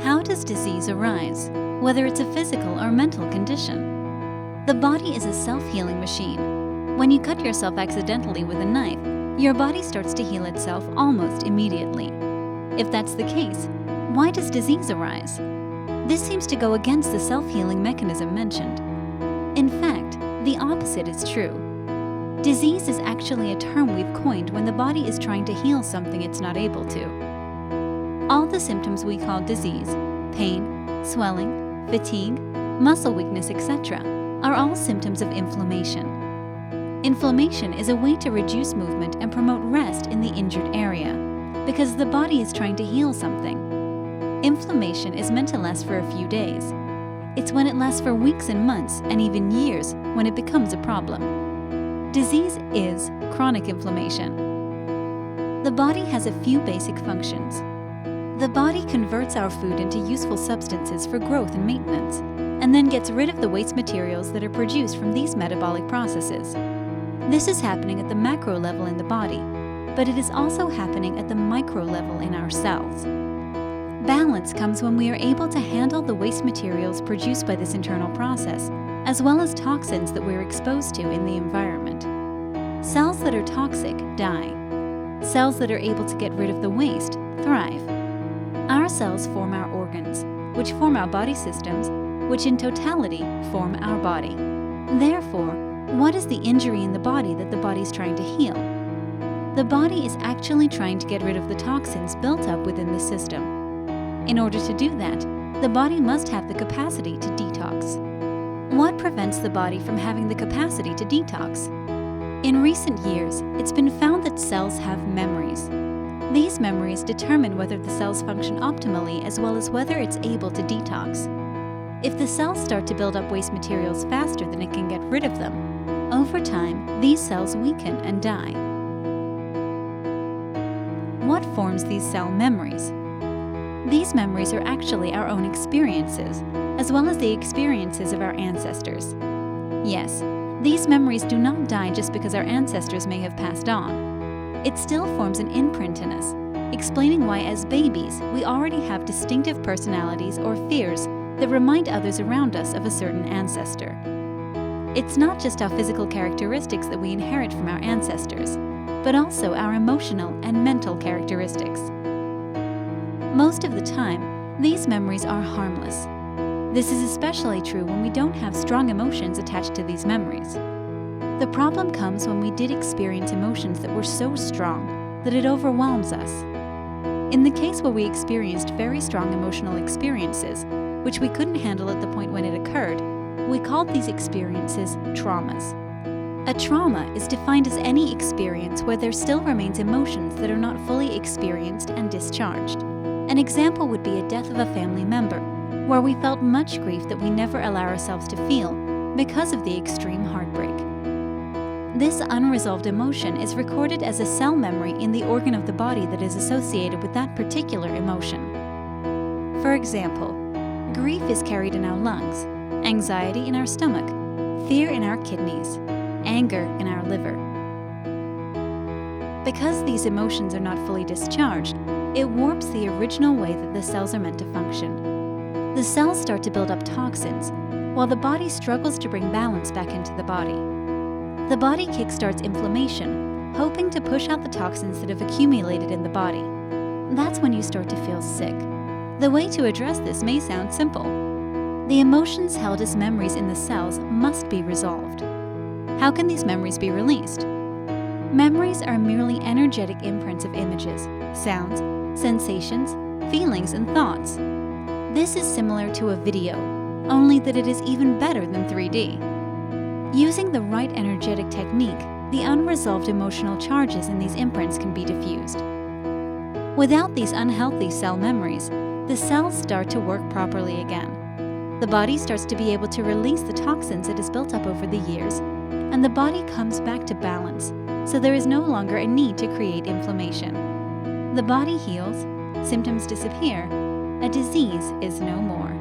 How does disease arise, whether it's a physical or mental condition? The body is a self-healing machine. When you cut yourself accidentally with a knife, your body starts to heal itself almost immediately. If that's the case, why does disease arise? This seems to go against the self-healing mechanism mentioned. In fact, the opposite is true. Disease is actually a term we've coined when the body is trying to heal something it's not able to. All the symptoms we call disease, pain, swelling, fatigue, muscle weakness, etc., are all symptoms of inflammation. Inflammation is a way to reduce movement and promote rest in the injured area, because the body is trying to heal something. Inflammation is meant to last for a few days. It's when it lasts for weeks and months and even years when it becomes a problem. Disease is chronic inflammation. The body has a few basic functions. The body converts our food into useful substances for growth and maintenance, and then gets rid of the waste materials that are produced from these metabolic processes. This is happening at the macro level in the body, but it is also happening at the micro level in our cells. Balance comes when we are able to handle the waste materials produced by this internal process, as well as toxins that we're exposed to in the environment. Cells that are toxic die. Cells that are able to get rid of the waste thrive. Our cells form our organs, which form our body systems, which in totality form our body. Therefore, what is the injury in the body that the body is trying to heal? The body is actually trying to get rid of the toxins built up within the system. In order to do that, the body must have the capacity to detox. What prevents the body from having the capacity to detox? In recent years, it's been found that cells have memories. These memories determine whether the cells function optimally as well as whether it's able to detox. If the cells start to build up waste materials faster than it can get rid of them, over time, these cells weaken and die. What forms these cell memories? These memories are actually our own experiences, as well as the experiences of our ancestors. Yes, these memories do not die just because our ancestors may have passed on. It still forms an imprint in us, explaining why as babies we already have distinctive personalities or fears that remind others around us of a certain ancestor. It's not just our physical characteristics that we inherit from our ancestors, but also our emotional and mental characteristics. Most of the time, these memories are harmless. This is especially true when we don't have strong emotions attached to these memories. The problem comes when we did experience emotions that were so strong that it overwhelms us. In the case where we experienced very strong emotional experiences, which we couldn't handle at the point when it occurred, we called these experiences traumas. A trauma is defined as any experience where there still remains emotions that are not fully experienced and discharged. An example would be a death of a family member, where we felt much grief that we never allow ourselves to feel because of the extreme heartbreak. This unresolved emotion is recorded as a cell memory in the organ of the body that is associated with that particular emotion. For example, grief is carried in our lungs, anxiety in our stomach, fear in our kidneys, anger in our liver. Because these emotions are not fully discharged, it warps the original way that the cells are meant to function. The cells start to build up toxins, while the body struggles to bring balance back into the body. The body kickstarts inflammation, hoping to push out the toxins that have accumulated in the body. That's when you start to feel sick. The way to address this may sound simple. The emotions held as memories in the cells must be resolved. How can these memories be released? Memories are merely energetic imprints of images, sounds, sensations, feelings, and thoughts. This is similar to a video, only that it is even better than 3D. Using the right energetic technique, the unresolved emotional charges in these imprints can be diffused. Without these unhealthy cell memories, the cells start to work properly again. The body starts to be able to release the toxins it has built up over the years, and the body comes back to balance, so there is no longer a need to create inflammation. The body heals, symptoms disappear, a disease is no more.